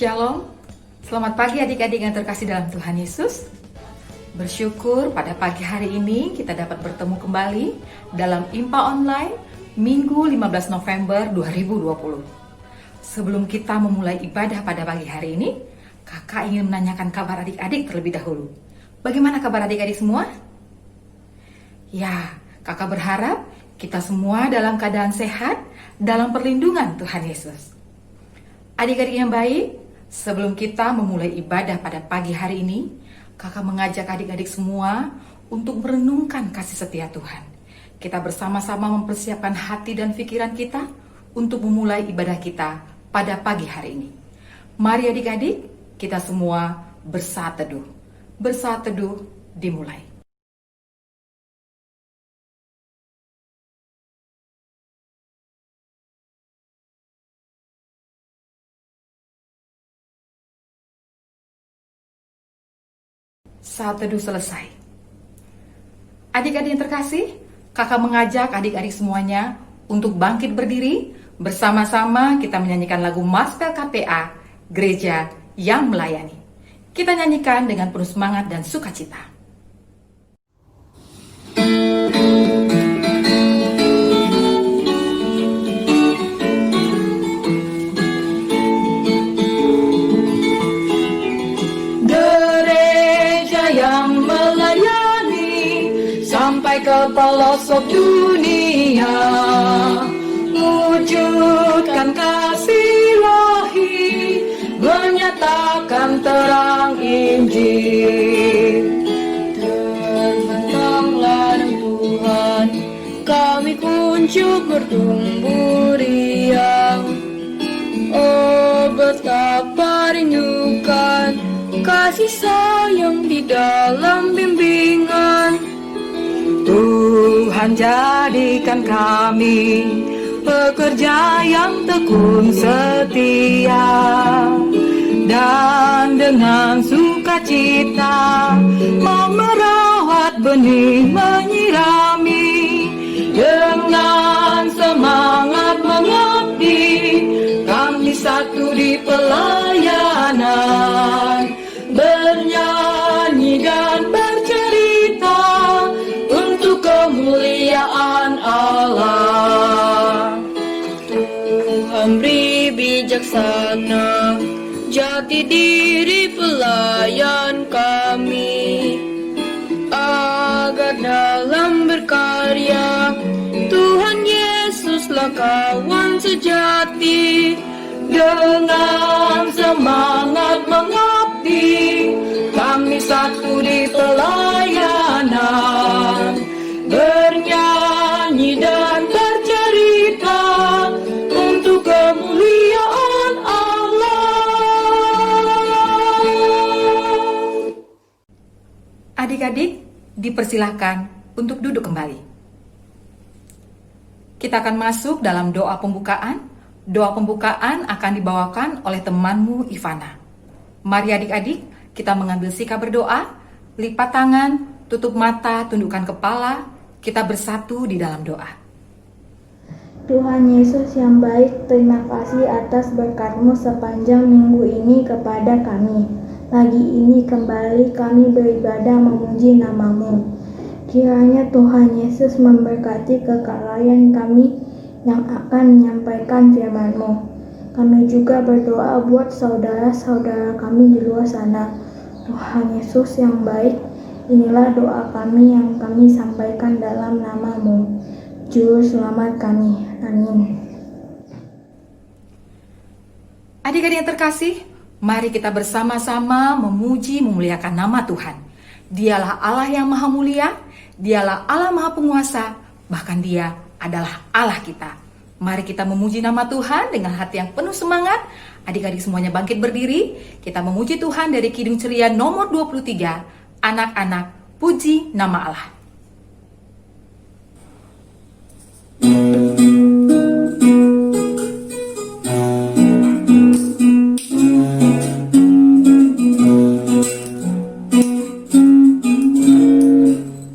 Shalom, selamat pagi adik-adik yang terkasih dalam Tuhan Yesus. Bersyukur pada pagi hari ini kita dapat bertemu kembali dalam IMPA Online Minggu 15 November 2020. Sebelum kita memulai ibadah pada pagi hari ini, kakak ingin menanyakan kabar adik-adik terlebih dahulu. Bagaimana kabar adik-adik semua? Ya, kakak berharap kita semua dalam keadaan sehat, dalam perlindungan Tuhan Yesus. Adik-adik yang baik, sebelum kita memulai ibadah pada pagi hari ini, kakak mengajak adik-adik semua untuk merenungkan kasih setia Tuhan. Kita bersama-sama mempersiapkan hati dan pikiran kita untuk memulai ibadah kita pada pagi hari ini. Mari adik-adik, kita semua bersaat teduh. Bersaat teduh dimulai. Saat teduh selesai. Adik-adik yang terkasih, kakak mengajak adik-adik semuanya untuk bangkit berdiri. Bersama-sama kita menyanyikan lagu Maspel KPA, Gereja yang Melayani. Kita nyanyikan dengan penuh semangat dan sukacita. Ke pelosok dunia, wujudkan kasih ilahi, menyatakan terang Injil. Terbentanglah Tuhan, kami kunjung bertumbuh riang. Oh, betapa rindukan kasih sayang di dalam bimbingan. Tuhan jadikan kami pekerja yang tekun setia, dan dengan sukacita mau merawat benih, menyirami, dengan semangat mengabdi, kami satu di pelayanan, bernyanyi dan bercerita untuk kemuliaan Allah. Tuhan beri bijaksana jati diri pelayan kami, agar dalam berkarya Tuhan Yesuslah kawan sejati. Dengan semangat mengabdi, kami satu di pelayanan, bernyanyi dan bercerita untuk kemuliaan Allah. Adik-adik, dipersilahkan untuk duduk kembali. Kita akan masuk dalam doa pembukaan. Doa pembukaan akan dibawakan oleh temanmu Ivana. Mari adik-adik, kita mengambil sikap berdoa, lipat tangan, tutup mata, tundukkan kepala, kita bersatu di dalam doa. Tuhan Yesus yang baik, terima kasih atas berkat-Mu sepanjang minggu ini kepada kami. Pagi ini kembali kami beribadah memuji nama-Mu. Kiranya Tuhan Yesus memberkati kekaryan kami yang akan menyampaikan firman-Mu. Kami juga berdoa buat saudara-saudara kami di luar sana. Tuhan Yesus yang baik, inilah doa kami yang kami sampaikan dalam nama-Mu, Juru Selamat kami. Amin. Adik-adik yang terkasih, mari kita bersama-sama memuji memuliakan nama Tuhan. Dialah Allah yang maha mulia, dialah Allah maha penguasa, bahkan dia adalah Allah kita. Mari kita memuji nama Tuhan dengan hati yang penuh semangat. Adik-adik semuanya bangkit berdiri. Kita memuji Tuhan dari Kidung Ceria nomor 23. Anak-anak, puji nama Allah.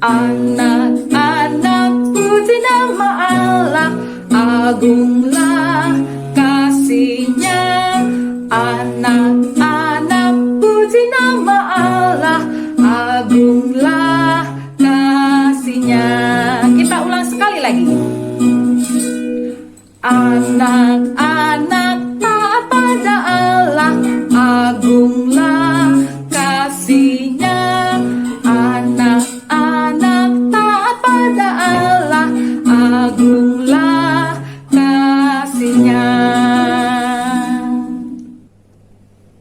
Anak-anak, puji nama Allah. Agunglah kasih-Nya, Anak-anak puji nama Allah, agunglah kasih-Nya. Kita ulang sekali lagi. Anak-anak taat pada Allah, agunglah kasih-Nya. Anak-anak taat pada Allah, agunglah kasih-Nya.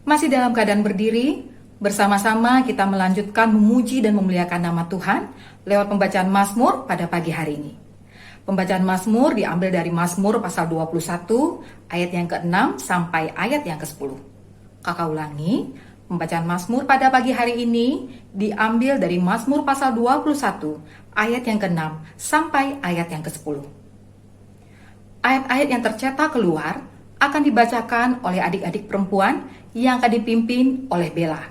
Masih dalam keadaan berdiri, bersama-sama kita melanjutkan memuji dan memuliakan nama Tuhan lewat pembacaan Mazmur pada pagi hari ini. Pembacaan Mazmur diambil dari Mazmur pasal 21 ayat yang ke-6 sampai ayat yang ke-10. Kakak ulangi, pembacaan Mazmur pada pagi hari ini diambil dari Mazmur pasal 21 ayat yang ke-6 sampai ayat yang ke-10. Ayat-ayat yang tercetak keluar akan dibacakan oleh adik-adik perempuan yang akan dipimpin oleh Bella.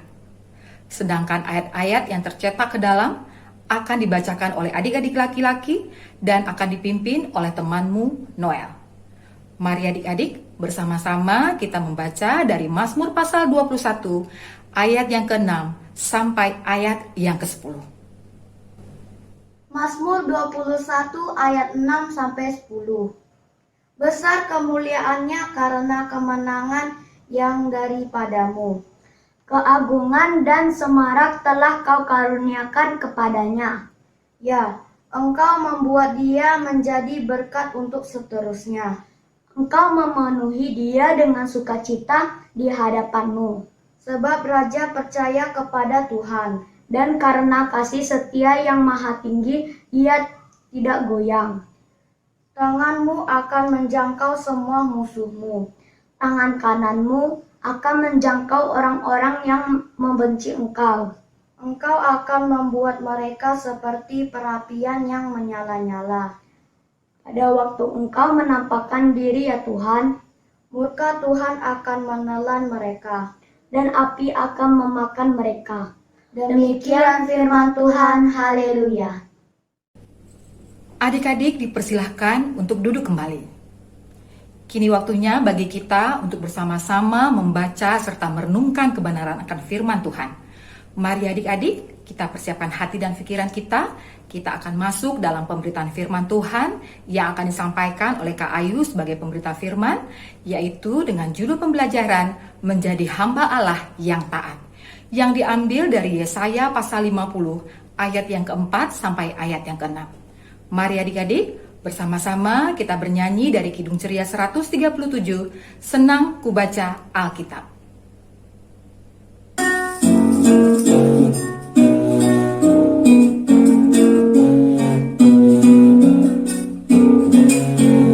Sedangkan ayat-ayat yang tercetak ke dalam akan dibacakan oleh adik-adik laki-laki dan akan dipimpin oleh temanmu Noel. Mari adik-adik bersama-sama kita membaca dari Mazmur pasal 21 ayat yang ke-6 sampai ayat yang ke-10. Mazmur 21 ayat 6 sampai 10. Besar kemuliaannya karena kemenangan yang daripadamu. Keagungan dan semarak telah kau karuniakan kepadanya. Ya, engkau membuat dia menjadi berkat untuk seterusnya. Engkau memenuhi dia dengan sukacita di hadapanmu. Sebab raja percaya kepada Tuhan, dan karena kasih setia yang maha tinggi, ia tidak goyang. Tanganmu akan menjangkau semua musuhmu. Tangan kananmu akan menjangkau orang-orang yang membenci engkau. Engkau akan membuat mereka seperti perapian yang menyala-nyala. Pada waktu engkau menampakkan diri ya Tuhan, murka Tuhan akan menelan mereka, dan api akan memakan mereka. Demikian firman Tuhan, haleluya. Adik-adik dipersilahkan untuk duduk kembali. Kini waktunya bagi kita untuk bersama-sama membaca serta merenungkan kebenaran akan firman Tuhan. Mari adik-adik, kita persiapkan hati dan pikiran kita. Kita akan masuk dalam pemberitaan firman Tuhan yang akan disampaikan oleh Kak Ayu sebagai pemberita firman, yaitu dengan judul pembelajaran Menjadi Hamba Allah yang Taat, yang diambil dari Yesaya pasal 50 ayat yang ke-4 sampai ayat yang ke-6. Mari adik-adik, bersama-sama kita bernyanyi dari Kidung Ceria 137, Senang Ku Baca Alkitab.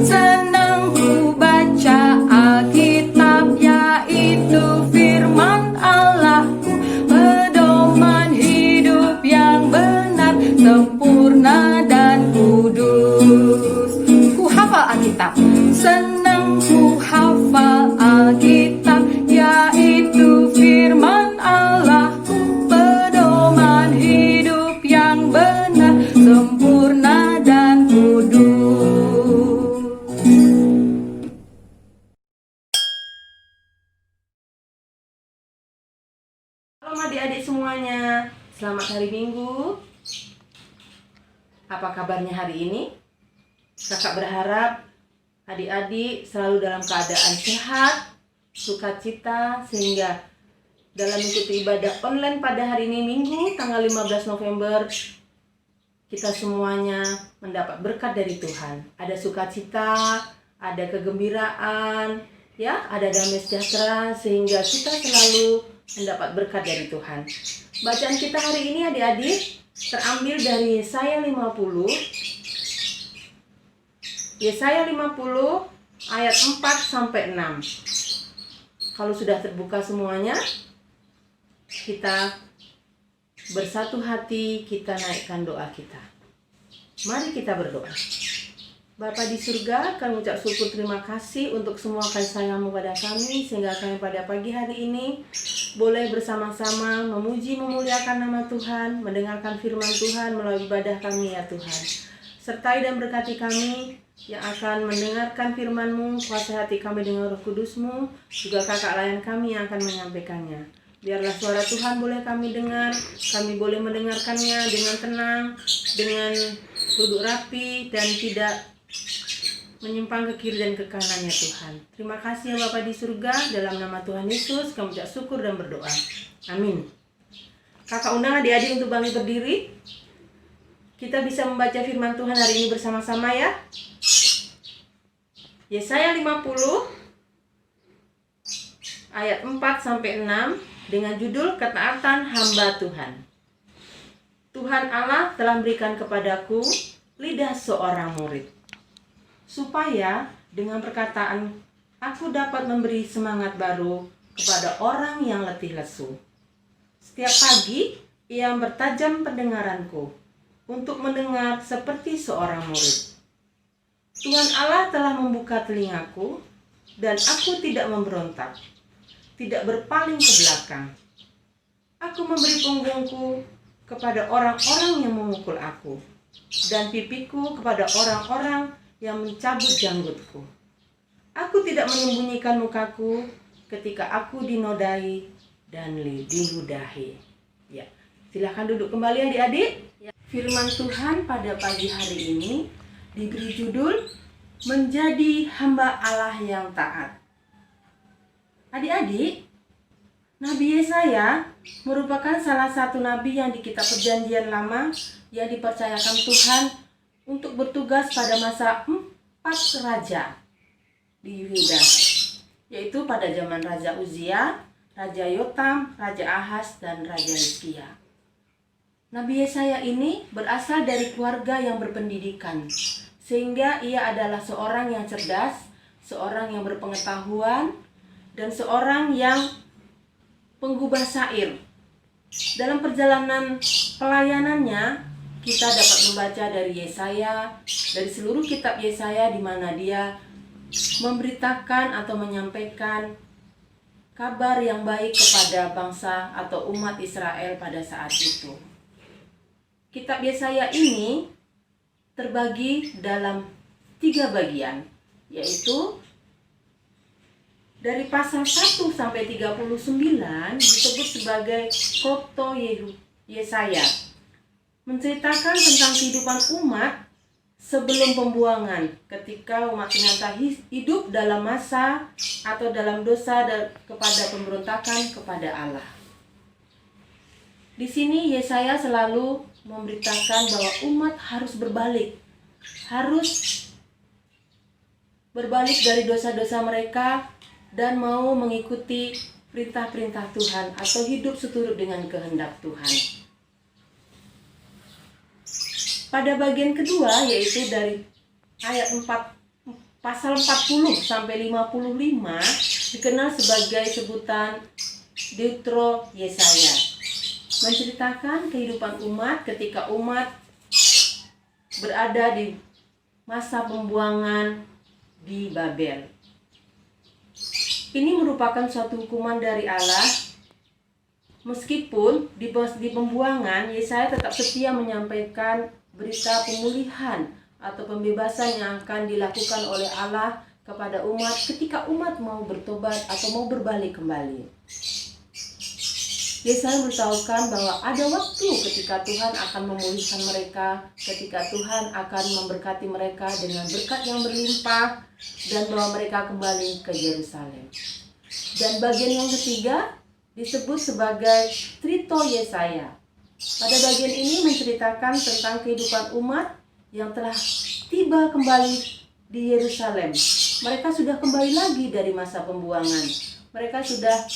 Senang ku baca Alkitab, yaitu firman Allahku, pedoman hidup yang benar, sempurna dan kudus. Ku hafal Alkitab, senang ku hafal Alkitab, yaitu firman Allahku, pedoman hidup yang benar, sempurna dan kudus. Halo adik-adik semuanya, selamat hari Minggu. Apa kabarnya hari ini? Kakak berharap adik-adik selalu dalam keadaan sehat, sukacita, sehingga dalam mengikuti ibadah online pada hari ini Minggu tanggal 15 November kita semuanya mendapat berkat dari Tuhan. Ada sukacita, ada kegembiraan, ya, ada damai sejahtera, sehingga kita selalu mendapat berkat dari Tuhan. Bacaan kita hari ini adik-adik terambil dari Yesaya 50 ayat 4 sampai 6. Kalau sudah terbuka semuanya, kita bersatu hati, kita naikkan doa kita. Mari kita berdoa. Bapa di surga, kami ucap syukur terima kasih untuk semua kasih sayang-Mu pada kami, sehingga kami pada pagi hari ini boleh bersama-sama memuji memuliakan nama Tuhan, mendengarkan firman Tuhan melalui ibadah kami ya Tuhan. Sertai dan berkati kami, yang akan mendengarkan firman-Mu. Kuasai hati kami dengan Roh Kudus-Mu, juga kakak layan kami yang akan menyampaikannya. Biarlah suara Tuhan boleh kami dengar, kami boleh mendengarkannya dengan tenang, dengan duduk rapi, dan tidak menyimpang ke kiri dan ke kanannya Tuhan. Terima kasih ya Bapa di surga, dalam nama Tuhan Yesus kami ucap syukur dan berdoa. Amin. Kakak undang adik-adik untuk bangkit berdiri. Kita bisa membaca firman Tuhan hari ini bersama-sama ya. Yesaya 50 ayat 4-6 dengan judul Ketaatan Hamba Tuhan. Tuhan Allah telah memberikan kepadaku lidah seorang murid, supaya dengan perkataan aku dapat memberi semangat baru kepada orang yang letih lesu. Setiap pagi ia bertajam pendengaranku untuk mendengar seperti seorang murid. Tuhan Allah telah membuka telingaku dan aku tidak memberontak, tidak berpaling ke belakang. Aku memberi punggungku kepada orang-orang yang memukul aku, dan pipiku kepada orang-orang yang mencabut janggutku. Aku tidak menyembunyikan mukaku ketika aku dinodai dan diludahi. Ya, silahkan duduk kembali adik-adik. Firman Tuhan pada pagi hari ini diberi judul Menjadi Hamba Allah yang Taat. Adik-adik, Nabi Yesaya merupakan salah satu nabi yang di kitab Perjanjian Lama yang dipercayakan Tuhan untuk bertugas pada masa 4 raja di Yehuda, yaitu pada zaman Raja Uzia, Raja Yotam, Raja Ahaz, dan Raja Hizkia. Nabi Yesaya ini berasal dari keluarga yang berpendidikan, sehingga ia adalah seorang yang cerdas, seorang yang berpengetahuan, dan seorang yang penggubah syair. Dalam perjalanan pelayanannya, kita dapat membaca dari Yesaya, dari seluruh kitab Yesaya, di mana dia memberitakan atau menyampaikan kabar yang baik kepada bangsa atau umat Israel pada saat itu. Kitab Yesaya ini terbagi dalam 3 bagian, yaitu dari pasal 1 sampai 39 disebut sebagai Khotbah Yesaya, menceritakan tentang kehidupan umat sebelum pembuangan, ketika umat ternyata hidup dalam masa atau dalam dosa kepada pemberontakan kepada Allah. Di sini Yesaya selalu memberitakan bahwa umat harus berbalik dari dosa-dosa mereka dan mau mengikuti perintah-perintah Tuhan atau hidup seturut dengan kehendak Tuhan. Pada bagian kedua, yaitu dari ayat 4 pasal 40 sampai 55 dikenal sebagai sebutan Deutero Yesaya, menceritakan kehidupan umat ketika umat berada di masa pembuangan di Babel. Ini merupakan suatu hukuman dari Allah. Meskipun di pembuangan, Yesaya tetap setia menyampaikan berita pemulihan atau pembebasan yang akan dilakukan oleh Allah kepada umat ketika umat mau bertobat atau mau berbalik kembali. Yesaya memberitahukan bahwa ada waktu ketika Tuhan akan memulihkan mereka, ketika Tuhan akan memberkati mereka dengan berkat yang berlimpah dan bahwa mereka kembali ke Yerusalem. Dan bagian yang ketiga disebut sebagai Trito Yesaya. Pada bagian ini menceritakan tentang kehidupan umat yang telah tiba kembali di Yerusalem. Mereka sudah kembali lagi dari masa pembuangan. Mereka sudah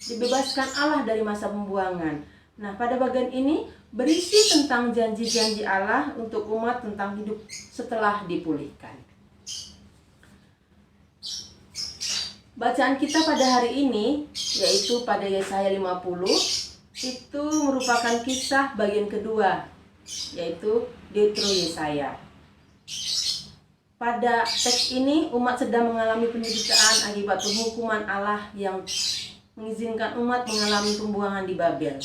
dibebaskan Allah dari masa pembuangan. Nah, pada bagian ini berisi tentang janji-janji Allah untuk umat tentang hidup setelah dipulihkan. Bacaan kita pada hari ini, yaitu pada Yesaya 50, itu merupakan kisah bagian kedua, yaitu Deutero Yesaya. Pada teks ini, umat sedang mengalami penderitaan akibat penghukuman Allah yang mengizinkan umat mengalami pembuangan di Babel.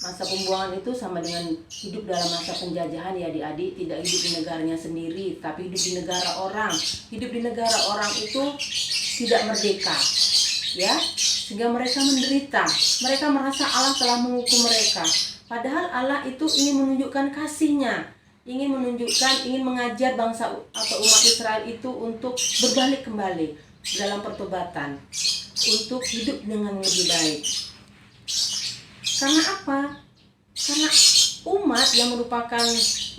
Masa pembuangan itu sama dengan hidup dalam masa penjajahan ya adik-adik, tidak hidup di negaranya sendiri, tapi hidup di negara orang. Hidup di negara orang itu tidak merdeka, ya, sehingga mereka menderita. Mereka merasa Allah telah menghukum mereka. Padahal Allah itu ingin menunjukkan kasih-Nya, ingin mengajar bangsa atau umat Israel itu untuk berbalik kembali dalam pertobatan, untuk hidup dengan lebih baik. Karena apa? Karena umat yang merupakan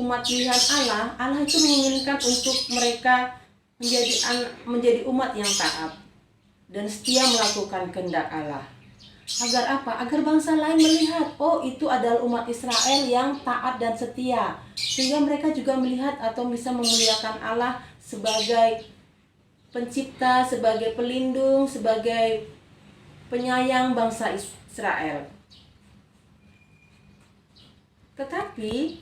umat pilihan Allah, Allah itu menginginkan untuk mereka menjadi umat yang taat dan setia melakukan kehendak Allah. Agar apa? Agar bangsa lain melihat, oh itu adalah umat Israel yang taat dan setia. Sehingga mereka juga melihat atau bisa memuliakan Allah sebagai pencipta, sebagai pelindung, sebagai penyayang bangsa Israel. Tetapi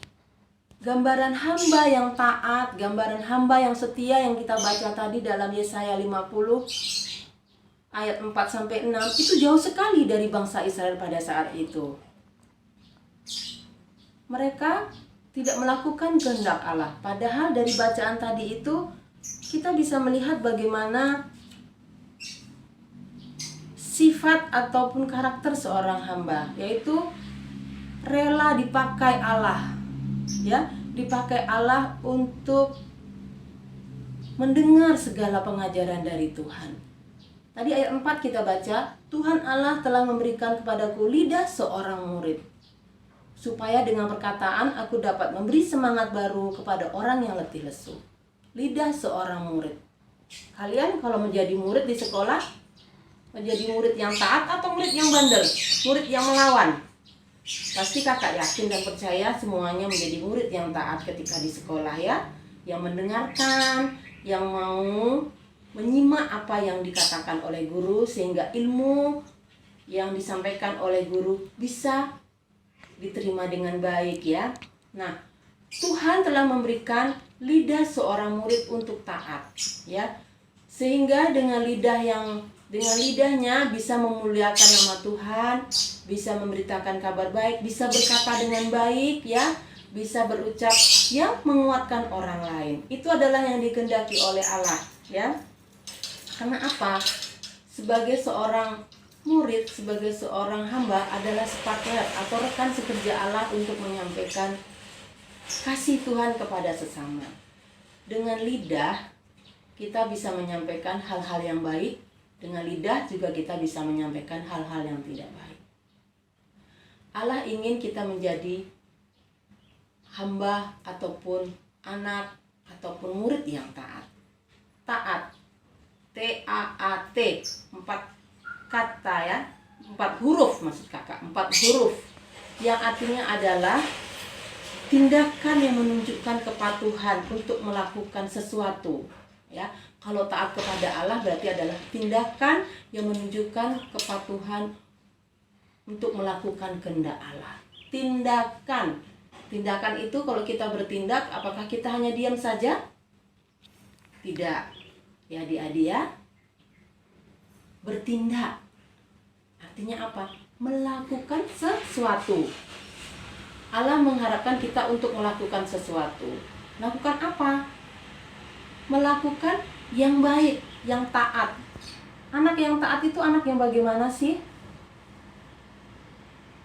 gambaran hamba yang taat, gambaran hamba yang setia yang kita baca tadi dalam Yesaya 50 ayat 4-6 itu jauh sekali dari bangsa Israel pada saat itu. Mereka tidak melakukan kehendak Allah. Padahal dari bacaan tadi itu kita bisa melihat bagaimana sifat ataupun karakter seorang hamba, yaitu rela dipakai Allah, ya, dipakai Allah untuk mendengar segala pengajaran dari Tuhan. Tadi ayat 4 kita baca, Tuhan Allah telah memberikan kepadaku lidah seorang murid, supaya dengan perkataan aku dapat memberi semangat baru kepada orang yang letih lesu. Lidah seorang murid. Kalian kalau menjadi murid di sekolah, menjadi murid yang taat atau murid yang bandel, murid yang melawan? Pasti kakak yakin dan percaya semuanya menjadi murid yang taat ketika di sekolah, ya, yang mendengarkan, yang mau menyimak apa yang dikatakan oleh guru sehingga ilmu yang disampaikan oleh guru bisa diterima dengan baik, ya. Nah, Tuhan telah memberikan lidah seorang murid untuk taat, ya, sehingga dengan lidahnya bisa memuliakan nama Tuhan, bisa memberitakan kabar baik, bisa berkata dengan baik, ya, bisa berucap yang menguatkan orang lain. Itu adalah yang dikehendaki oleh Allah, ya. Karena apa? Sebagai seorang murid, sebagai seorang hamba adalah sepakat atau rekan sekerja Allah untuk menyampaikan kasih Tuhan kepada sesama. Dengan lidah kita bisa menyampaikan hal-hal yang baik, dengan lidah juga kita bisa menyampaikan hal-hal yang tidak baik. Allah ingin kita menjadi hamba ataupun anak ataupun murid yang taat. Taat, T-A-A-T, 4 kata, ya, 4 huruf maksud kakak, 4 huruf yang artinya adalah tindakan yang menunjukkan kepatuhan untuk melakukan sesuatu, ya. Kalau taat kepada Allah berarti adalah tindakan yang menunjukkan kepatuhan untuk melakukan kehendak Allah. Tindakan itu kalau kita bertindak, apakah kita hanya diam saja? Tidak, ya adik-adik, ya. Bertindak artinya apa? Melakukan sesuatu. Allah mengharapkan kita untuk melakukan sesuatu. Melakukan apa? Melakukan yang baik, yang taat. Anak yang taat itu anak yang bagaimana sih?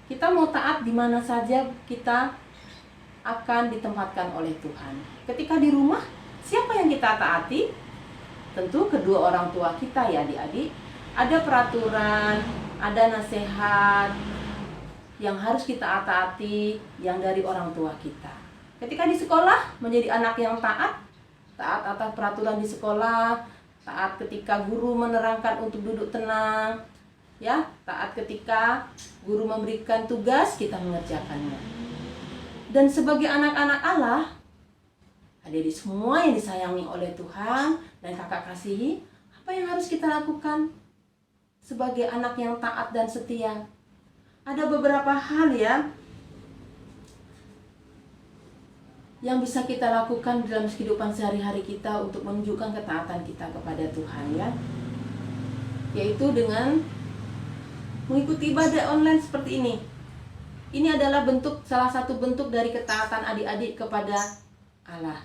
Kita mau taat di mana saja kita akan ditempatkan oleh Tuhan. Ketika di rumah, siapa yang kita taati? Tentu kedua orang tua kita, ya adik-adik. Ada peraturan, ada nasihat yang harus kita taati yang dari orang tua kita. Ketika di sekolah, menjadi anak yang taat atas peraturan di sekolah, taat ketika guru menerangkan untuk duduk tenang, ya, taat ketika guru memberikan tugas kita mengerjakannya. Dan sebagai anak-anak Allah, adik-adik semua yang disayangi oleh Tuhan dan kakak kasihi, apa yang harus kita lakukan sebagai anak yang taat dan setia? Ada beberapa hal, ya, yang bisa kita lakukan dalam kehidupan sehari-hari kita untuk menunjukkan ketaatan kita kepada Tuhan, ya, yaitu dengan mengikuti ibadah online seperti ini. Ini adalah salah satu bentuk dari ketaatan adik-adik kepada Allah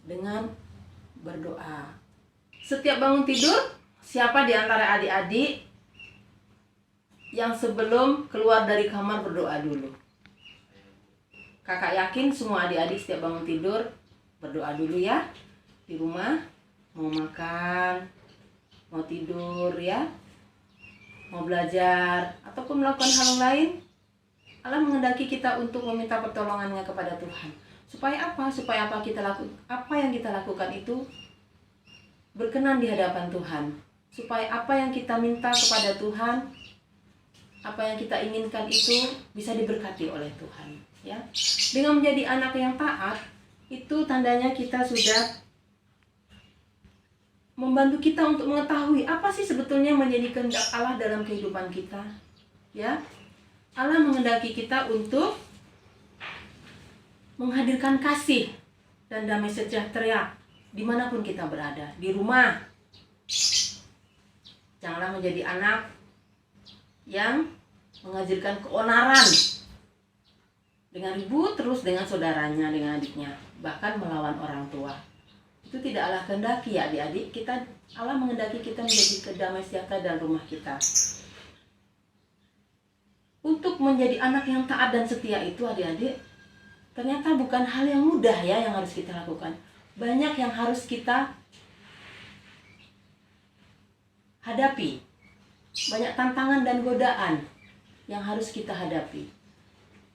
dengan berdoa. Setiap bangun tidur, siapa di antara adik-adik yang sebelum keluar dari kamar berdoa dulu? Kakak yakin semua adik-adik setiap bangun tidur berdoa dulu ya. Di rumah, mau makan, mau tidur ya, mau belajar, ataupun melakukan hal lain, Allah menghendaki kita untuk meminta pertolongannya kepada Tuhan. Supaya apa? Supaya apa yang kita lakukan itu berkenan di hadapan Tuhan. Supaya apa yang kita minta kepada Tuhan, apa yang kita inginkan itu bisa diberkati oleh Tuhan. Ya, dengan menjadi anak yang taat, itu tandanya kita sudah membantu kita untuk mengetahui apa sih sebetulnya menjadi kehendak Allah dalam kehidupan kita. Ya, Allah menghendaki kita untuk menghadirkan kasih dan damai sejahtera dimanapun kita berada. Di rumah, janganlah menjadi anak yang mengajarkan keonaran dengan ribut terus dengan saudaranya, dengan adiknya, bahkan melawan orang tua. Itu tidak Allah kehendaki ya adik-adik. Allah menghendaki kita menjadi kedamai sejahtera dalam rumah kita. Untuk menjadi anak yang taat dan setia itu adik-adik, ternyata bukan hal yang mudah ya yang harus kita lakukan. Banyak yang harus kita hadapi. Banyak tantangan dan godaan yang harus kita hadapi.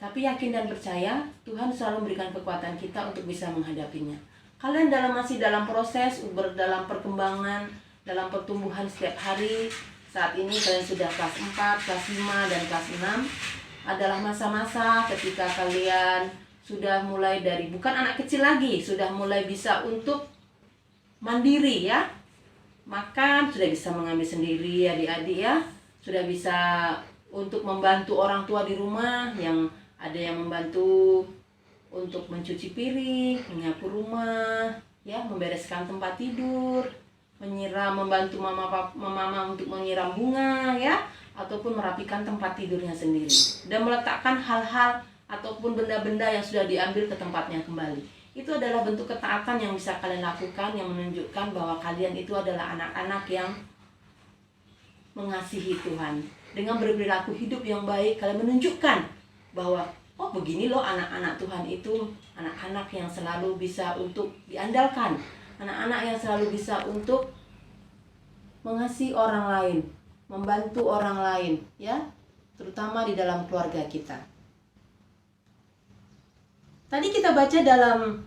Tapi yakin dan percaya Tuhan selalu memberikan kekuatan kita untuk bisa menghadapinya. Kalian masih dalam proses, dalam perkembangan, dalam pertumbuhan setiap hari. Saat ini kalian sudah kelas 4, kelas 5, dan kelas 6. Adalah masa-masa ketika kalian sudah mulai dari, bukan anak kecil lagi, sudah mulai bisa untuk mandiri ya. Makan, sudah bisa mengambil sendiri adik-adik ya. Sudah bisa untuk membantu orang tua di rumah, yang ada yang membantu untuk mencuci piring, menyapu rumah, ya, membereskan tempat tidur, membantu mama untuk menyiram bunga, ya, ataupun merapikan tempat tidurnya sendiri, dan meletakkan hal-hal ataupun benda-benda yang sudah diambil ke tempatnya kembali. Itu adalah bentuk ketaatan yang bisa kalian lakukan, yang menunjukkan bahwa kalian itu adalah anak-anak yang mengasihi Tuhan. Dengan berperilaku hidup yang baik, kalian menunjukkan bahwa oh begini loh anak-anak Tuhan itu, anak-anak yang selalu bisa untuk diandalkan, anak-anak yang selalu bisa untuk mengasihi orang lain, membantu orang lain, ya, terutama di dalam keluarga kita. Tadi kita baca dalam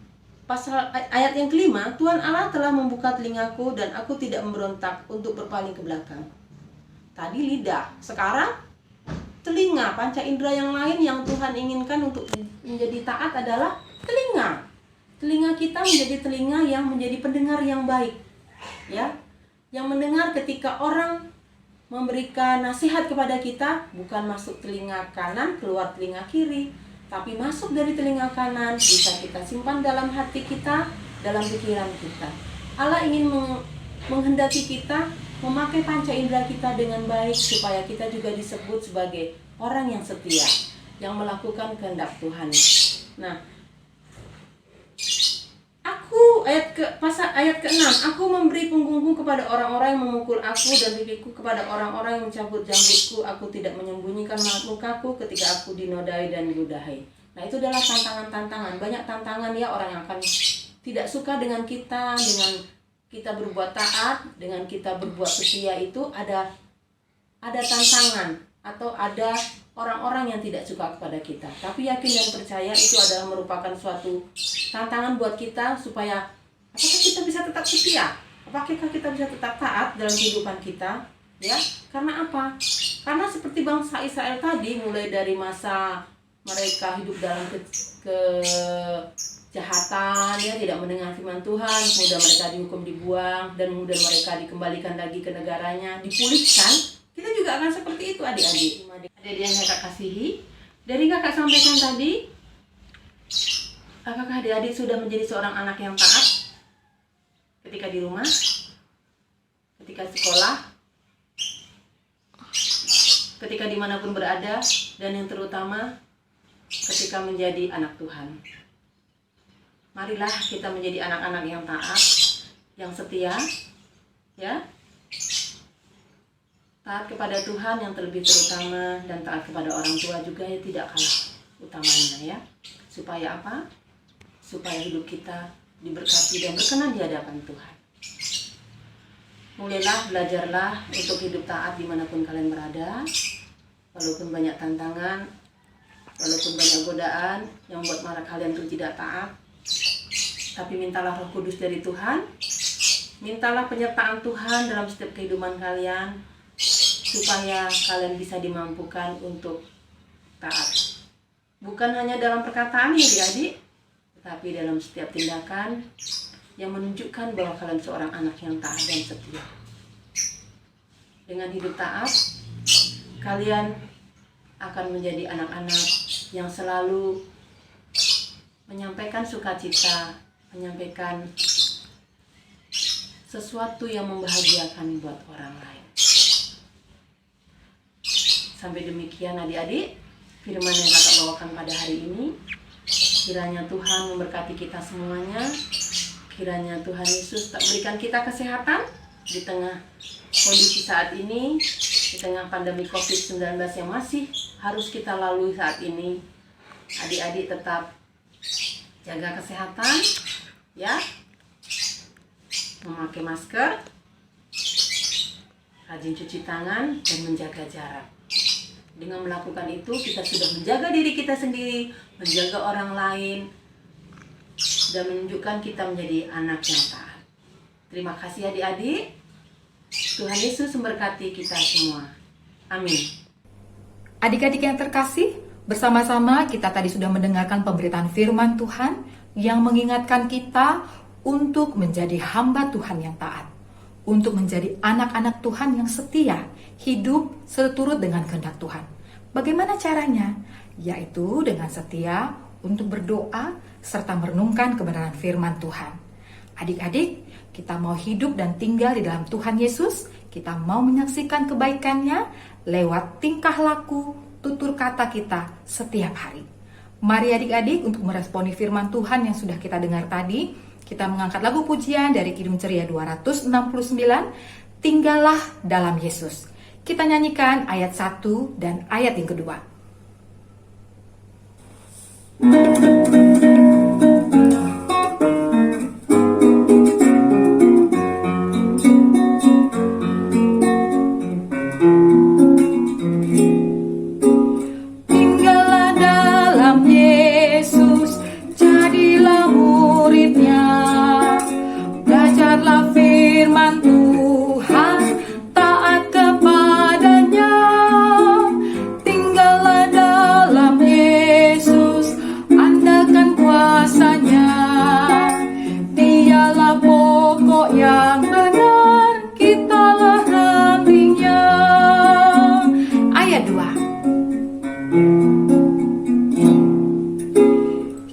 pasal ayat yang kelima, Tuhan Allah telah membuka telingaku dan aku tidak memberontak untuk berpaling ke belakang. Tadi lidah, sekarang telinga, panca indera yang lain yang Tuhan inginkan untuk menjadi taat adalah telinga. Telinga kita menjadi telinga yang menjadi pendengar yang baik, ya, yang mendengar ketika orang memberikan nasihat kepada kita, bukan masuk telinga kanan keluar telinga kiri, tapi masuk dari telinga kanan, bisa kita simpan dalam hati kita, dalam pikiran kita. Allah ingin menghendaki kita memakai panca indera kita dengan baik, supaya kita juga disebut sebagai orang yang setia, yang melakukan kehendak Tuhan. Nah, ayat ke-6, aku memberi punggungku kepada orang-orang yang memukul aku dan pipiku kepada orang-orang yang mencabut janggutku. Aku tidak menyembunyikan mukaku ketika aku dinodai dan diludahi. Nah, itu adalah tantangan-tantangan. Banyak tantangan ya orang yang akan tidak suka dengan kita berbuat taat, dengan kita berbuat setia. Itu ada tantangan atau ada orang-orang yang tidak suka kepada kita. Tapi yakin dan percaya itu adalah merupakan suatu tantangan buat kita, supaya apakah kita bisa tetap setia? Apakah kita bisa tetap taat dalam kehidupan kita? Ya, karena apa? Karena seperti bangsa Israel tadi, mulai dari masa mereka hidup dalam kejahatan, ya, tidak mendengar firman Tuhan, kemudian mereka dihukum, dibuang, dan kemudian mereka dikembalikan lagi ke negaranya, dipulihkan. Kita juga akan seperti itu adik-adik. Adik-adik yang kakak kasihi, dari kakak sampaikan tadi, apakah adik-adik sudah menjadi seorang anak yang taat ketika di rumah, ketika sekolah, ketika dimanapun berada, dan yang terutama ketika menjadi anak Tuhan. Marilah kita menjadi anak-anak yang taat, yang setia, ya. Taat kepada Tuhan yang terlebih terutama, dan taat kepada orang tua juga yang tidak kalah utamanya, ya. Supaya apa? Supaya hidup kita diberkati dan berkenan di hadapan Tuhan. Mulailah, belajarlah untuk hidup taat dimanapun kalian berada, walaupun banyak tantangan, walaupun banyak godaan yang membuat marah kalian untuk tidak taat. Tapi mintalah Roh Kudus dari Tuhan, mintalah penyertaan Tuhan dalam setiap kehidupan kalian, supaya kalian bisa dimampukan untuk taat. Bukan hanya dalam perkataan ya adik-adik, tetapi dalam setiap tindakan yang menunjukkan bahwa kalian seorang anak yang taat dan setia. Dengan hidup taat, kalian akan menjadi anak-anak yang selalu menyampaikan sukacita, menyampaikan sesuatu yang membahagiakan buat orang lain. Sampai demikian adik-adik, firman yang kakak bawakan pada hari ini. Kiranya Tuhan memberkati kita semuanya. Kiranya Tuhan Yesus tak berikan kita kesehatan di tengah kondisi saat ini, di tengah pandemi COVID-19 yang masih harus kita lalui saat ini. Adik-adik tetap jaga kesehatan, ya, memakai masker, rajin cuci tangan, dan menjaga jarak. Dengan melakukan itu, kita sudah menjaga diri kita sendiri, menjaga orang lain, dan menunjukkan kita menjadi anak yang taat. Terima kasih adik-adik. Tuhan Yesus memberkati kita semua. Amin. Adik-adik yang terkasih, bersama-sama kita tadi sudah mendengarkan pemberitaan firman Tuhan yang mengingatkan kita untuk menjadi hamba Tuhan yang taat, untuk menjadi anak-anak Tuhan yang setia, hidup seturut dengan kehendak Tuhan. Bagaimana caranya? Yaitu dengan setia untuk berdoa serta merenungkan kebenaran firman Tuhan. Adik-adik, kita mau hidup dan tinggal di dalam Tuhan Yesus, kita mau menyaksikan kebaikannya lewat tingkah laku, tutur kata kita setiap hari. Mari adik-adik untuk meresponi firman Tuhan yang sudah kita dengar tadi, kita mengangkat lagu pujian dari Kidung Ceria 269, Tinggallah dalam Yesus. Kita nyanyikan ayat 1 dan ayat yang kedua. Tinggallah dalam Yesus, jadilah muridnya, belajarlah firman Tuhan, taat kepadanya. Tinggallah dalam Yesus, andalkan kuasanya, dialah pokok yang benar, kitalah rantingnya. Ayat 2.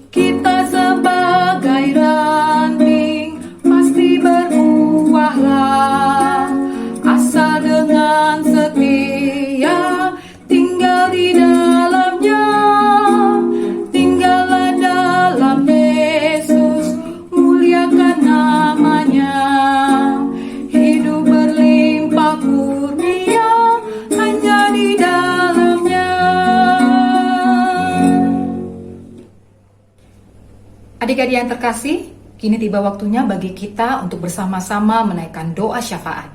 Kita sebagai ranting pasti berbuahlah, asal dengan setia tinggal di dalamnya. Tinggallah dalam Yesus, muliakan namanya, hidup berlimpah kurnia hanya di dalamnya. Adik-adik yang terkasih, kini tiba waktunya bagi kita untuk bersama-sama menaikkan doa syafaat.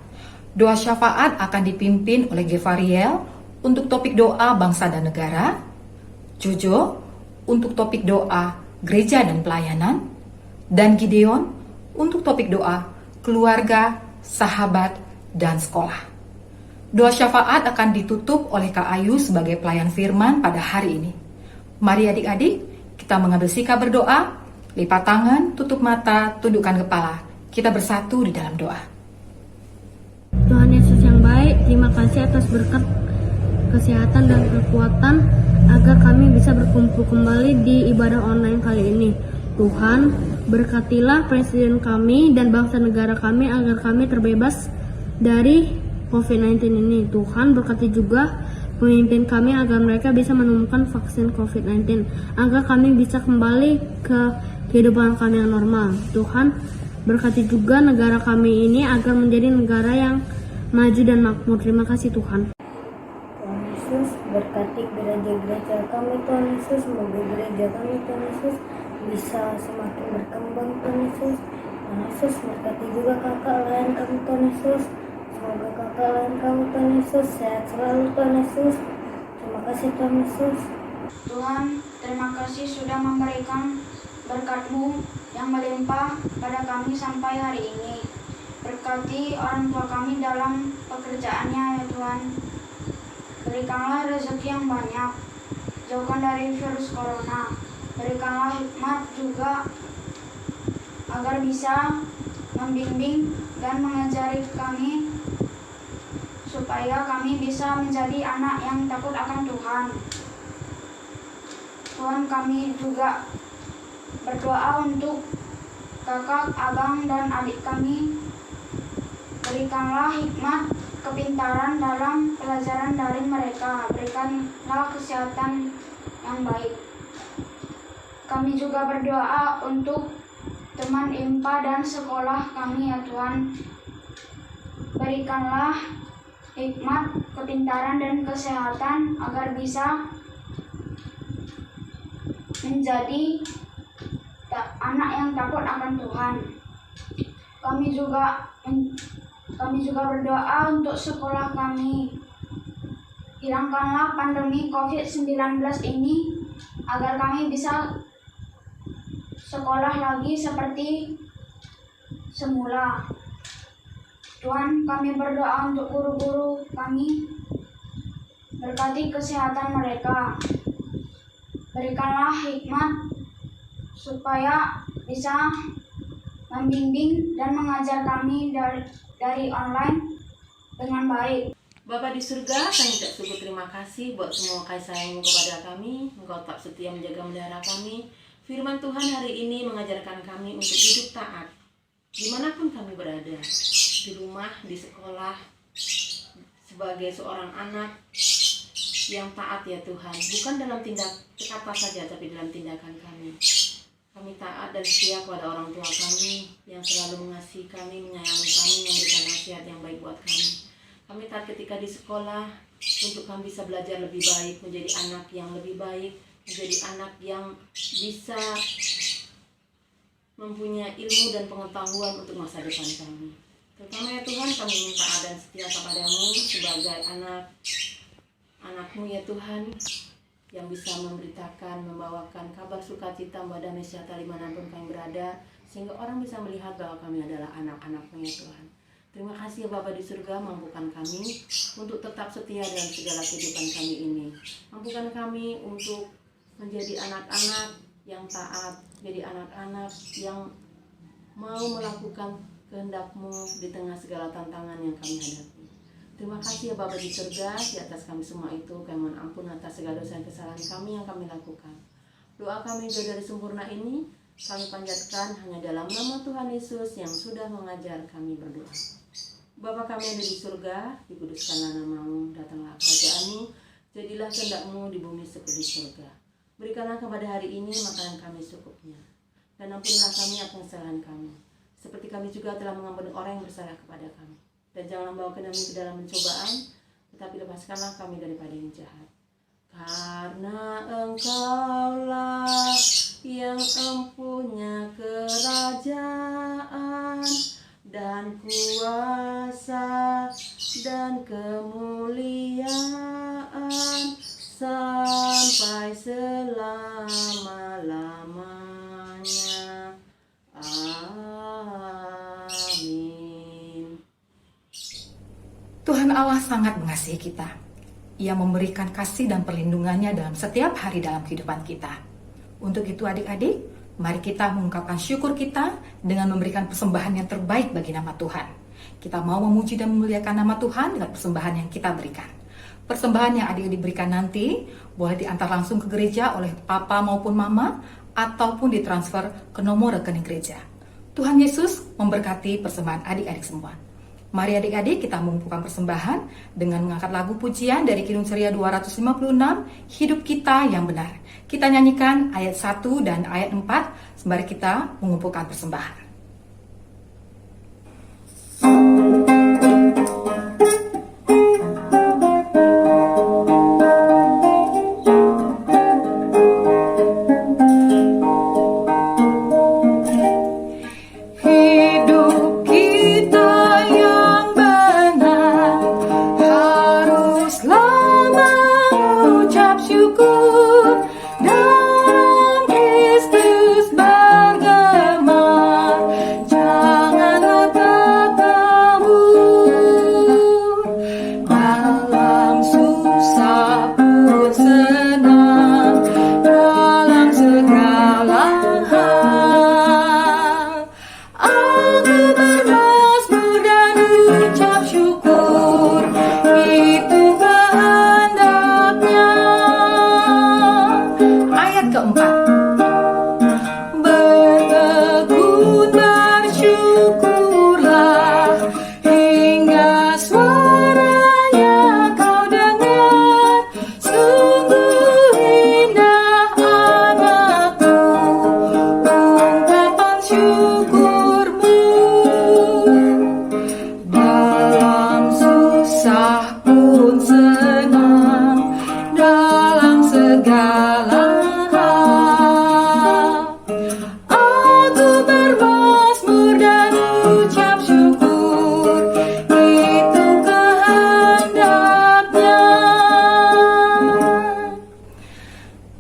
Doa syafaat akan dipimpin oleh Gefariel untuk topik doa bangsa dan negara, Jojo untuk topik doa gereja dan pelayanan, dan Gideon untuk topik doa keluarga, sahabat, dan sekolah. Doa syafaat akan ditutup oleh Kak Ayu sebagai pelayan firman pada hari ini. Mari adik-adik, kita mengambil sikap berdoa, lipat tangan, tutup mata, tundukkan kepala. Kita bersatu di dalam doa. Tuhan Yesus yang baik, terima kasih atas berkat kesehatan dan kekuatan agar kami bisa berkumpul kembali di ibadah online kali ini. Tuhan, berkatilah presiden kami dan bangsa negara kami agar kami terbebas dari COVID-19 ini. Tuhan, berkati juga pemimpin kami agar mereka bisa menemukan vaksin COVID-19, agar kami bisa kembali ke kehidupan kami yang normal. Tuhan, berkati juga negara kami ini agar menjadi negara yang maju dan makmur. Terima kasih Tuhan. Tuhan Yesus, berkati gereja-gereja kami Tuhan Yesus, semoga gereja kami Tuhan Yesus bisa semakin berkembang Tuhan Yesus. Tuhan Yesus, berkati juga kakak lain kami Tuhan Yesus, semoga kakak lain kami Tuhan Yesus sehat selalu Tuhan Yesus. Terima kasih Tuhan Yesus. Tuhan, terima kasih sudah memberikan berkat-Mu yang melimpah pada kami sampai hari ini. Berkati orang tua kami dalam pekerjaannya ya Tuhan. Berikanlah rezeki yang banyak, jauhkan dari virus corona. Berikanlah hikmat juga agar bisa membimbing dan mengajari kami supaya kami bisa menjadi anak yang takut akan Tuhan. Tuhan, kami juga berdoa untuk kakak, abang, dan adik kami. Berikanlah hikmat, kepintaran dalam pelajaran daring mereka. Berikanlah kesehatan yang baik. Kami juga berdoa untuk teman IMPA dan sekolah kami ya Tuhan. Berikanlah hikmat, kepintaran, dan kesehatan agar bisa menjadi anak yang takut akan Tuhan. Kami juga berdoa untuk sekolah kami. Hilangkanlah pandemi COVID-19 ini agar kami bisa sekolah lagi seperti semula. Tuhan, kami berdoa untuk guru-guru kami. Berkati kesehatan mereka. Berikanlah hikmat supaya bisa membimbing dan mengajar kami dari online dengan baik. Bapa di surga, kami tak cukup terima kasih buat semua kasih sayang-Mu kepada kami. Engkau tak setia menjaga melihara kami. Firman Tuhan hari ini mengajarkan kami untuk hidup taat. Dimanapun kami berada, di rumah, di sekolah, sebagai seorang anak yang taat ya Tuhan. Bukan dalam kata saja, tapi dalam tindakan kami. Kami taat dan setia kepada orang tua kami yang selalu mengasihi kami, menyayangi kami, memberikan nasihat yang baik buat kami. Kami taat ketika di sekolah untuk kami bisa belajar lebih baik, menjadi anak yang lebih baik, menjadi anak yang bisa mempunyai ilmu dan pengetahuan untuk masa depan kami. Terutama ya Tuhan, kami ingin taat dan setia kepada-Mu sebagai anak-Mu ya Tuhan, yang bisa memberitakan, membawakan kabar sukacita, damai sejahtera dimanapun kami berada, sehingga orang bisa melihat bahwa kami adalah anak-anak-Mu ya Tuhan. Terima kasih ya Bapa di surga, mampukan kami untuk tetap setia dalam segala kehidupan kami ini. Mampukan kami untuk menjadi anak-anak yang taat, menjadi anak-anak yang mau melakukan kehendak-Mu di tengah segala tantangan yang kami hadapi. Terima kasih ya Bapa di surga, di atas kami semua itu kami mohon ampun atas segala dosa dan kesalahan kami yang kami lakukan. Doa kami juga dari sempurna ini kami panjatkan hanya dalam nama Tuhan Yesus yang sudah mengajar kami berdoa. Bapa kami yang ada di surga, dikuduskanlah nama-Mu, datanglah kerajaan-Mu, jadilah kehendak-Mu di bumi seperti di surga. Berikanlah kepada hari ini makanan kami secukupnya, dan ampunilah kami akan kesalahan kami, seperti kami juga telah mengampuni orang yang bersalah kepada kami. Dan janganlah membawa kami ke dalam pencobaan, tetapi lepaskanlah kami daripada yang jahat. Karena Engkaulah yang empunya kerajaan dan kuasa dan kemuliaan sampai selama-lamanya. Amin. Tuhan Allah sangat mengasihi kita. Ia memberikan kasih dan perlindungannya dalam setiap hari dalam kehidupan kita. Untuk itu adik-adik, mari kita mengungkapkan syukur kita dengan memberikan persembahan yang terbaik bagi nama Tuhan. Kita mau memuji dan memuliakan nama Tuhan dengan persembahan yang kita berikan. Persembahan yang adik-adik berikan nanti boleh diantar langsung ke gereja oleh papa maupun mama, ataupun ditransfer ke nomor rekening gereja. Tuhan Yesus memberkati persembahan adik-adik semua. Mari adik-adik kita mengumpulkan persembahan dengan mengangkat lagu pujian dari Kidung Ceria 256, Hidup Kita Yang Benar. Kita nyanyikan ayat 1 dan ayat 4 sembari kita mengumpulkan persembahan.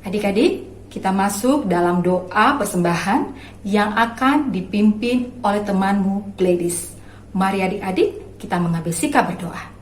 Adik-adik, kita masuk dalam doa persembahan yang akan dipimpin oleh temanmu Gladys. Mari adik-adik kita mengambil sikap berdoa.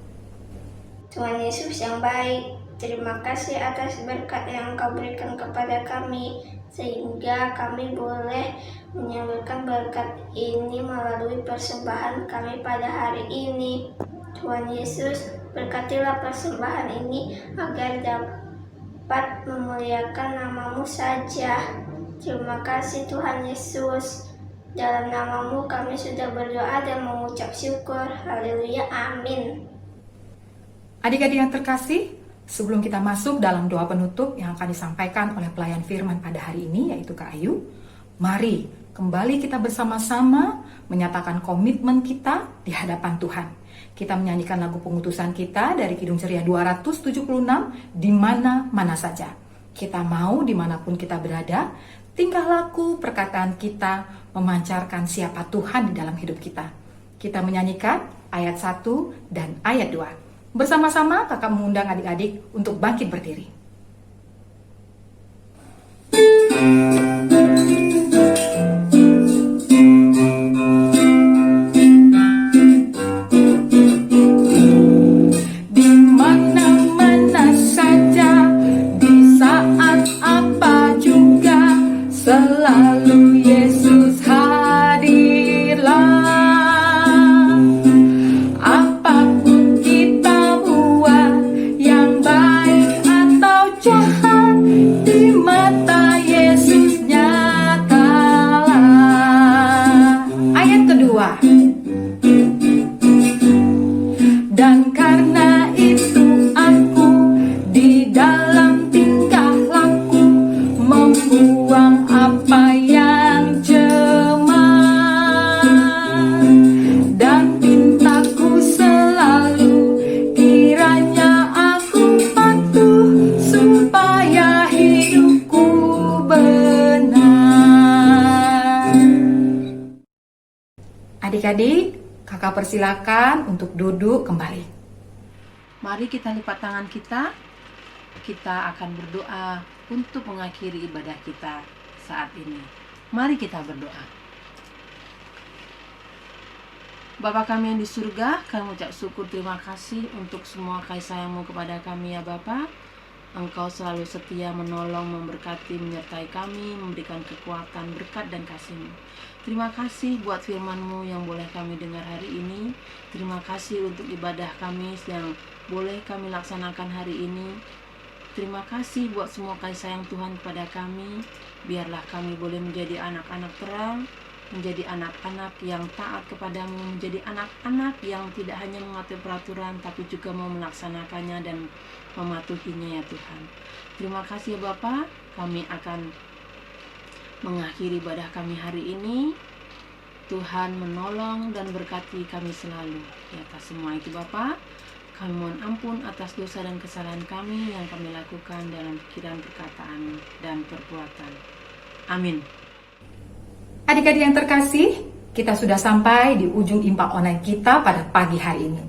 Tuhan Yesus yang baik, terima kasih atas berkat yang Engkau berikan kepada kami, sehingga kami boleh menyalurkan berkat ini melalui persembahan kami pada hari ini. Tuhan Yesus, berkatilah persembahan ini agar dapat memuliakan nama-Mu saja. Terima kasih Tuhan Yesus. Dalam nama-Mu kami sudah berdoa dan mengucap syukur. Haleluya, amin. Adik-adik yang terkasih, sebelum kita masuk dalam doa penutup yang akan disampaikan oleh pelayan firman pada hari ini, yaitu Kak Ayu, mari kembali kita bersama-sama menyatakan komitmen kita di hadapan Tuhan. Kita menyanyikan lagu pengutusan kita dari Kidung Ceria 276, di mana-mana saja. Kita mau dimanapun kita berada, tingkah laku perkataan kita memancarkan siapa Tuhan di dalam hidup kita. Kita menyanyikan ayat 1 dan ayat 2. Bersama-sama kakak mengundang adik-adik untuk bangkit berdiri. Di mana-mana saja, di saat apa juga, selalu Yesus hadirlah. Dan karena itu aku di dalam tingkah laku membuang apa yang cemar, dan pintaku selalu kiranya aku patuh supaya hidupku benar. Adik-adik, kakak persilakan untuk duduk kembali. Mari kita lipat tangan kita. Kita akan berdoa untuk mengakhiri ibadah kita saat ini. Mari kita berdoa. Bapa kami yang di surga, kami mengucap syukur terima kasih untuk semua kasih sayang-Mu kepada kami ya Bapa. Engkau selalu setia menolong, memberkati, menyertai kami, memberikan kekuatan, berkat dan kasih-Mu. Terima kasih buat firman-Mu yang boleh kami dengar hari ini. Terima kasih untuk ibadah kami yang boleh kami laksanakan hari ini. Terima kasih buat semua kasih sayang Tuhan kepada kami. Biarlah kami boleh menjadi anak-anak terang menjadi anak-anak yang taat kepadamu, menjadi anak-anak yang tidak hanya mengatur peraturan tapi juga mau melaksanakannya dan mematuhinya ya Tuhan. Terima kasih ya Bapa, kami akan mengakhiri ibadah kami hari ini. Tuhan menolong dan berkati kami selalu. Di atas semua itu Bapa, kami mohon ampun atas dosa dan kesalahan kami yang kami lakukan dalam pikiran, perkataan, dan perbuatan. Amin. Adik-adik yang terkasih, kita sudah sampai di ujung impak online kita pada pagi hari ini.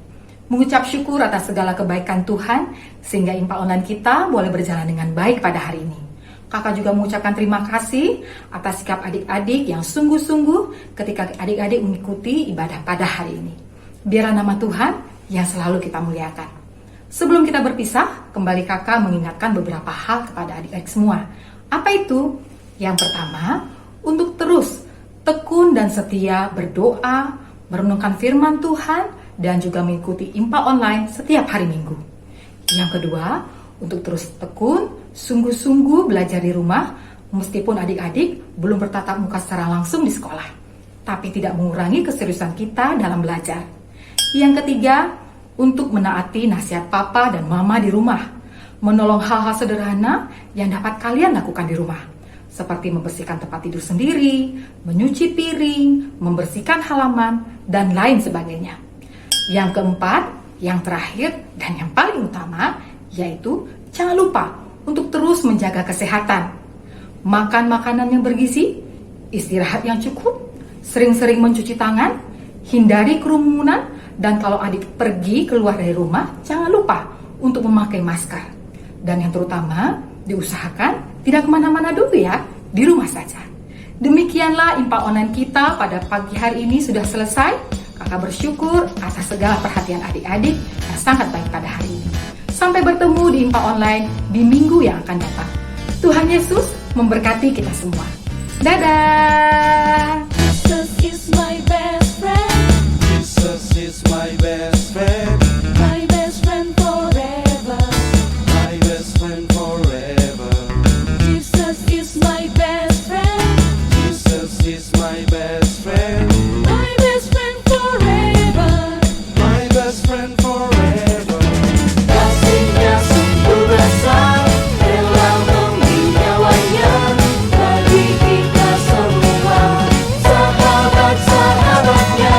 Mengucap syukur atas segala kebaikan Tuhan, sehingga impak online kita boleh berjalan dengan baik pada hari ini. Kakak juga mengucapkan terima kasih atas sikap adik-adik yang sungguh-sungguh ketika adik-adik mengikuti ibadah pada hari ini. Biarlah nama Tuhan yang selalu kita muliakan. Sebelum kita berpisah, kembali kakak mengingatkan beberapa hal kepada adik-adik semua. Apa itu? Yang pertama, untuk terus tekun dan setia berdoa, merenungkan firman Tuhan, dan juga mengikuti impak online setiap hari Minggu. Yang kedua, untuk terus tekun, sungguh-sungguh belajar di rumah, meskipun adik-adik belum bertatap muka secara langsung di sekolah, tapi tidak mengurangi keseriusan kita dalam belajar. Yang ketiga, untuk menaati nasihat papa dan mama di rumah, menolong hal-hal sederhana yang dapat kalian lakukan di rumah, seperti membersihkan tempat tidur sendiri, menyuci piring, membersihkan halaman, dan lain sebagainya. Yang keempat, yang terakhir, dan yang paling utama, yaitu jangan lupa untuk terus menjaga kesehatan. Makan makanan yang bergizi, istirahat yang cukup, sering-sering mencuci tangan, hindari kerumunan, dan kalau adik pergi keluar dari rumah, jangan lupa untuk memakai masker. Dan yang terutama, diusahakan tidak kemana-mana dulu ya, di rumah saja. Demikianlah impak online kita pada pagi hari ini sudah selesai. Kakak bersyukur atas segala perhatian adik-adik yang sangat baik pada hari ini. Sampai bertemu di impak online di minggu yang akan datang. Tuhan Yesus memberkati kita semua. Dadah! Jesus is my best friend, Jesus is my best friend, my best friend forever. my best friend forever. Jesus is my best friend, Jesus is my best friend, my best friend forever. my best friend forever. Kasihnya sungguh besar, rela memberi nyawanya bagi kita semua, sahabat-sahabatnya.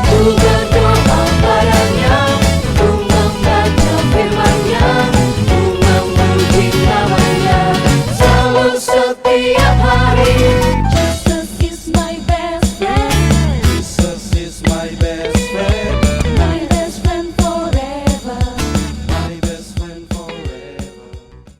Ku berdoa padanya, ku membaca firman-Nya, ku memuji namanya, selalu setiap hari.